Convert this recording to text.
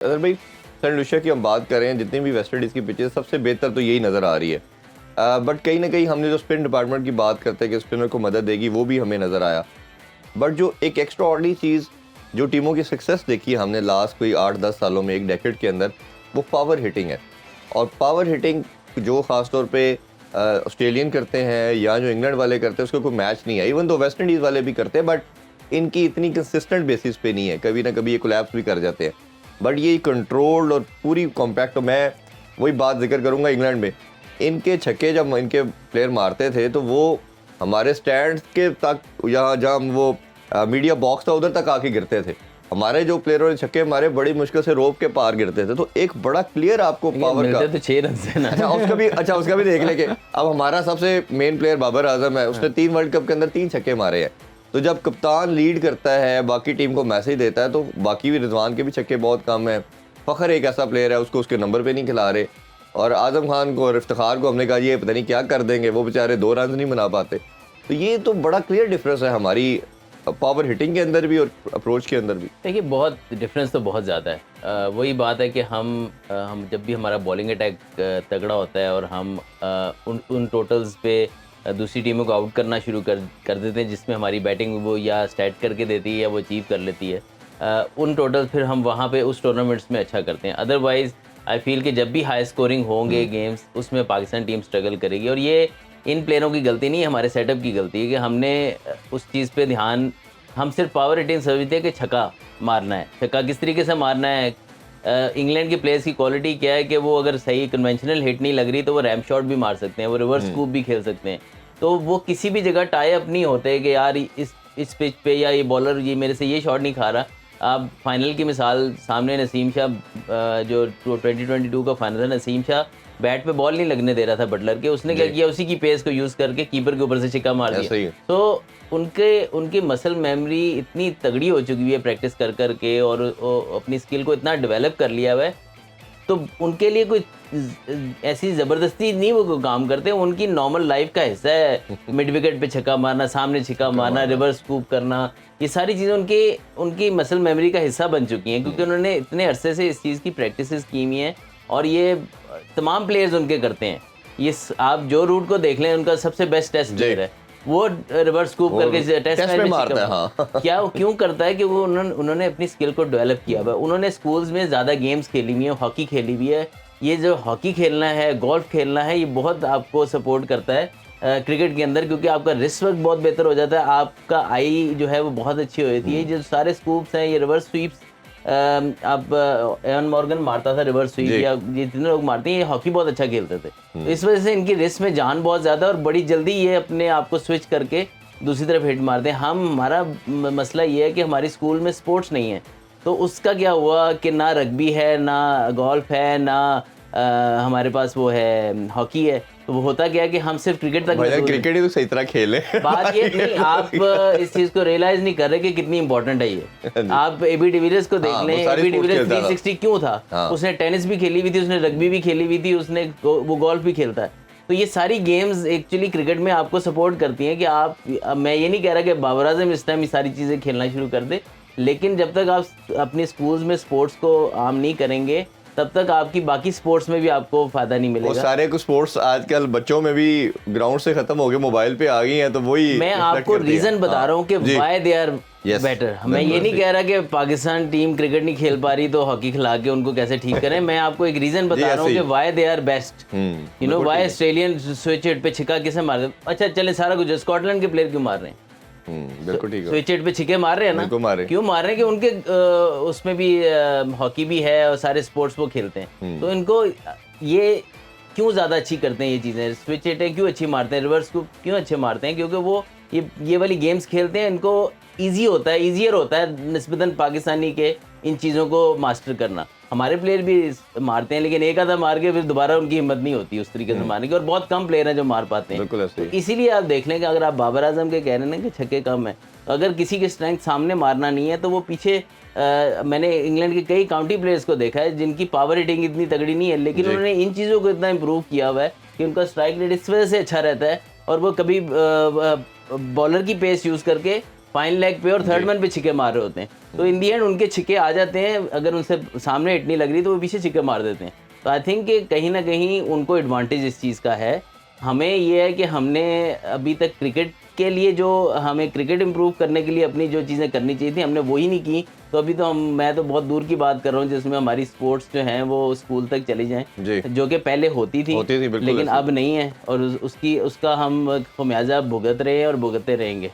अगर भाई Saint Lucia की हम बात करें, जितनी भी वेस्ट इंडीज़ की पिचेस सबसे बेहतर तो यही नज़र आ रही है। बट कहीं ना कहीं हमने जो स्पिन डिपार्टमेंट की बात करते हैं कि स्पिनर को मदद देगी, वो भी हमें नज़र आया। बट जो एक एक्स्ट्रा ऑर्डिनरी चीज़ जो टीमों की सक्सेस देखी है हमने लास्ट कोई 8-10 सालों में, एक डेकेड के अंदर, वो पावर हिटिंग है। और पावर हिटिंग जो ख़ासतौर पे ऑस्ट्रेलियन करते हैं या जो इंग्लैंड वाले करते हैं, उसका कोई मैच नहीं है। इवन तो वेस्ट इंडीज़ वाले भी करते हैं, बट इनकी इतनी कंसिस्टेंट बेसिस पे नहीं है, कभी ना कभी ये कोलैप्स भी कर जाते हैं। बट ये कंट्रोल्ड और पूरी कॉम्पैक्ट, तो मैं वही बात जिक्र करूँगा इंग्लैंड में, इनके छक्के जब इनके प्लेयर मारते थे तो वो हमारे स्टैंड के तक, यहाँ जहाँ वो मीडिया बॉक्स था उधर तक आके गिरते थे। हमारे जो प्लेयरों ने छक्के मारे बड़ी मुश्किल से रोप के पार गिरते थे। तो एक बड़ा क्लियर आपको पावर का तो 6 रन से ना। उसका भी देख लेंगे। अब हमारा सबसे मेन प्लेयर बाबर आजम है, उसने 3 वर्ल्ड कप के अंदर 3 छक्के मारे हैं। तो जब कप्तान लीड करता है, बाकी टीम को मैसेज देता है, तो बाकी भी रिजवान के भी छक्के बहुत कम है। फ़खर एक ऐसा प्लेयर है, उसको उसके नंबर पे नहीं खिला रहे। और आजम खान को और इफ्तिखार को हमने कहा ये पता नहीं क्या कर देंगे, वो बेचारे 2 रन नहीं बना पाते। तो ये तो बड़ा क्लियर डिफरेंस है हमारी पावर हिटिंग के अंदर भी और अप्रोच के अंदर भी। देखिए बहुत डिफरेंस तो बहुत ज़्यादा है। वही बात है कि हम जब भी हमारा बॉलिंग अटैक तगड़ा होता है और हम उन टोटल्स पे दूसरी टीमों को आउट करना शुरू कर देते हैं, जिसमें हमारी बैटिंग वो या स्टैट करके देती है या वो अचीव कर लेती है, उन टोटल्स फिर हम वहाँ पे उस टूर्नामेंट्स में अच्छा करते हैं। अदरवाइज़ आई फील कि जब भी हाई स्कोरिंग होंगे गेम्स, उसमें पाकिस्तान टीम स्ट्रगल करेगी। और ये इन प्लेयरों की गलती नहीं है, हमारे सेटअप की गलती है कि हमने उस चीज़ पे ध्यान, हम सिर्फ पावर हिटिंग समझते हैं कि छक्का मारना है। छक्का किस तरीके से मारना है, इंग्लैंड के प्लेयर्स की क्वालिटी क्या है कि वो अगर सही कन्वेंशनल हिट नहीं लग रही तो वो रैम शॉट भी मार सकते हैं, वो रिवर्स स्कूप भी खेल सकते हैं। तो वो किसी भी जगह टाई अप नहीं होते कि यार इस पिच पे या ये बॉलर ये मेरे से ये शॉट नहीं खा रहा। आप फाइनल की मिसाल सामने, नसीम शाह जो 2022 का फाइनल था, नसीम शाह बैट पे बॉल नहीं लगने दे रहा था बटलर के, उसने क्या किया, उसी की पेस को यूज़ करके कीपर के ऊपर से छिक्का मार दिया। तो उनकी मसल मेमोरी इतनी तगड़ी हो चुकी है प्रैक्टिस कर कर के, और अपनी स्किल को इतना डेवलप कर लिया हुआ है, तो उनके लिए कोई ऐसी ज़बरदस्ती नहीं वो काम करते, उनकी नॉर्मल लाइफ का हिस्सा है। मिड विकेट पे छक्का मारना, सामने छक्का मारना, रिवर्स स्कूप करना, ये सारी चीज़ें उनकी मसल मेमोरी का हिस्सा बन चुकी हैं, क्योंकि उन्होंने इतने अरसे से इस चीज़ की प्रैक्टिसेस की हुई हैं। और ये तमाम प्लेयर्स उनके करते हैं। ये आप जो रूट को देख लें, उनका सबसे बेस्ट टेस्ट प्लेयर है, वो रिवर्स स्कूप करके टेस्ट मैच में मारता है। हाँ। क्या क्यों करता है कि वो उन्होंने अपनी स्किल को डेवलप किया हुआ है। उन्होंने स्कूल्स में ज़्यादा गेम्स खेली हुई है, हॉकी खेली हुई है। ये जो हॉकी खेलना है, गोल्फ खेलना है, ये बहुत आपको सपोर्ट करता है क्रिकेट के अंदर, क्योंकि आपका रिस्ट वर्क बहुत बेहतर हो जाता है, आपका आई जो है वो बहुत अच्छी हो जाती है। जो सारे स्कूप्स हैं, ये रिवर्स स्वीप्स, आप एवन मॉर्गन मारता था रिवर्स स्वीप, या ये जितने लोग मारते हैं, ये हॉकी बहुत अच्छा खेलते थे। तो इस वजह से इनकी रिस्ट में जान बहुत ज़्यादा और बड़ी जल्दी ये अपने आप को स्विच करके दूसरी तरफ हिट मारते हैं। हमारा मसला ये है कि हमारी स्कूल में स्पोर्ट्स नहीं है, तो उसका क्या हुआ कि ना रग्बी है, ना गोल्फ है, ना हमारे पास वो है हॉकी है। तो वो होता क्या है कि हम सिर्फ क्रिकेट तक, क्रिकेट ही तो सही तरह खेले। बात ये नहीं, आप इस चीज को रियलाइज नहीं कर रहे कि कितनी इंपॉर्टेंट है ये। आप एबी डिविलियर्स को देख लें, एबी डिविलियर्स 360 क्यों था? उसने टेनिस भी खेली हुई थी, उसने रग्बी भी खेली हुई थी, उसने वो गोल्फ भी खेलता है। तो ये सारी गेम्स एक्चुअली क्रिकेट में आपको सपोर्ट करती हैं कि आप, मैं ये नहीं कह रहा कि बाबर आजम इस टाइम ये सारी चीज़ें खेलना शुरू कर दे, लेकिन जब तक आप अपने स्कूल्स में स्पोर्ट्स को आम नहीं करेंगे, तब तक आपकी बाकी स्पोर्ट्स में भी आपको फायदा नहीं मिलेगा। वो सारे कुछ स्पोर्ट्स आजकल बच्चों में भी ग्राउंड से खत्म हो गए, मोबाइल पे आ गई हैं, तो वही मैं आपको रीजन बता रहा हूँ कि व्हाई दे आर बेटर। मैं ये नहीं कह रहा कि पाकिस्तान टीम क्रिकेट नहीं खेल पा रही तो हॉकी खिला के उनको कैसे ठीक करें। मैं आपको एक रीजन बता रहा हूँ कि why they are best. You know why Australian switch hit पे छिक्का किसे मार रहे? अच्छा चले सारा कुछ, स्कॉटलैंड के प्लेयर क्यों मार रहे हैं? बिल्कुल ठीक है, स्विच हिट पे छिक्के मार रहे हैं ना, क्यों मार रहे हैं? कि उनके उसमें भी हॉकी भी है और सारे स्पोर्ट्स वो खेलते हैं, तो इनको ये क्यों ज़्यादा अच्छी करते हैं ये चीज़ें? स्विच हिटें क्यों अच्छी मारते हैं, रिवर्स को क्यों अच्छे मारते हैं? क्योंकि वो ये वाली गेम्स खेलते हैं, इनको ईजी होता है, ईजियर होता है निस्बतन पाकिस्तानी के इन चीज़ों को मास्टर करना। हमारे प्लेयर भी मारते हैं, लेकिन एक आधा मार के फिर दोबारा उनकी हिम्मत नहीं होती उस तरीके से मारने की, और बहुत कम प्लेयर हैं जो मार पाते हैं। तो इसीलिए आप देख लें कि अगर आप बाबर आजम के कह रहे हैं कि छक्के कम है, तो अगर किसी की स्ट्रेंथ सामने मारना नहीं है तो वो पीछे, मैंने इंग्लैंड के कई काउंटी प्लेयर्स को देखा है जिनकी पावर हिटिंग इतनी तगड़ी नहीं है, लेकिन उन्होंने इन चीज़ों को इतना इंप्रूव किया हुआ है कि उनका स्ट्राइक रेट इस वजह से अच्छा रहता है, और वो कभी बॉलर की पेस यूज़ करके फाइन लेग पे और थर्ड मैन पे छिक्के मार रहे होते हैं। तो इन दी एंड उनके छिक्के आ जाते हैं, अगर उनसे सामने हिट नहीं लग रही तो वो पीछे छिक्के मार देते हैं। तो आई थिंक कहीं ना कहीं उनको एडवांटेज इस चीज़ का है। हमें ये है कि हमने अभी तक क्रिकेट के लिए जो हमें क्रिकेट इम्प्रूव करने के लिए अपनी जो चीज़ें करनी चाहिए थी हमने वही नहीं की। तो अभी तो मैं तो बहुत दूर की बात कर रहा हूँ जिसमें हमारी स्पोर्ट्स जो हैं वो स्कूल तक चली जी। जाएं, जो कि पहले होती थी बिल्कुल लेकिन ऐसे। अब नहीं है, और उसका हम खमियाजा भुगत रहे हैं और भुगतते रहेंगे।